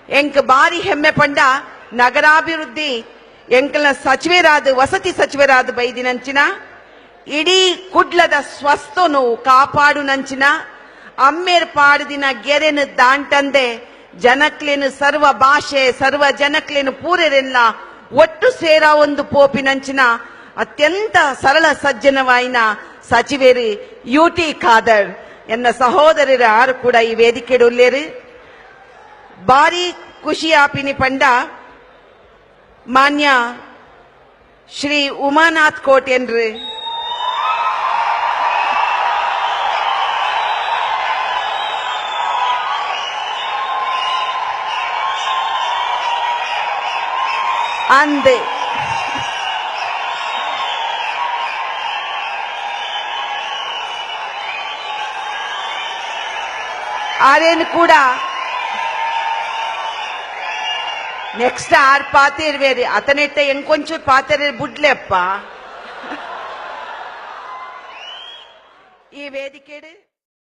ಎಂಕ್ ಬಾರಿ ಹೆಮ್ಮೆ ಪಂಡ ನಗರಾಭಿವೃದ್ಧಿ ಎಂಕಲ್ನ ಸಚಿವರಾದ ವಸತಿ ಸಚಿವರಾದ ಬೈದಿನಂಚಿನ ಇಡೀ ಕುಡ್ಲದ ಸ್ವಸ್ಥನು ಕಾಪಾಡು ನಂಚಿನ ಅಮ್ಮೇರ್ ಪಾಡ್ದಿನ ಗೆರೆನು ದಾಂಟಂದೆ ಜನಕ್ಲೇನು ಸರ್ವ ಭಾಷೆ ಸರ್ವ ಜನಕ್ಲೇನು ಪೂರೆರೆಲ್ಲ ಒಟ್ಟು ಸೇರ ಒಂದು ಪೋಪಿನಂಚಿನ ಅತ್ಯಂತ ಸರಳ ಸಜ್ಜನವಾಯಿನ ಸಚಿವೇರು ಯುಟಿ ಖಾದರ್ ಎನ್ನ ಸಹೋದರರು ಯಾರು ಕೂಡ ಈ ವೇದಿಕೆ ಉಳ್ಳೇರು ಬಾರಿ ಖುಷಿ ಆಪಿನಿ ಪಂಡ ಮಾನ್ಯ ಶ್ರೀ ಉಮಾನಾಥ್ ಕೋಟ್ ಎನ್ರು ಅಂದ್ ಆರೇನು ಕೂಡ ನೆಕ್ಸ್ಟ್ ಆರ್ ಪಾತಿರ್ವೇರಿ ಅತನೆಟ್ಟ ಎಂಕೊಂಚೂರು ಪಾತಿರ ಬುಡ್ಲೆಪ್ಪ ಈ ವೇದಿಕೆ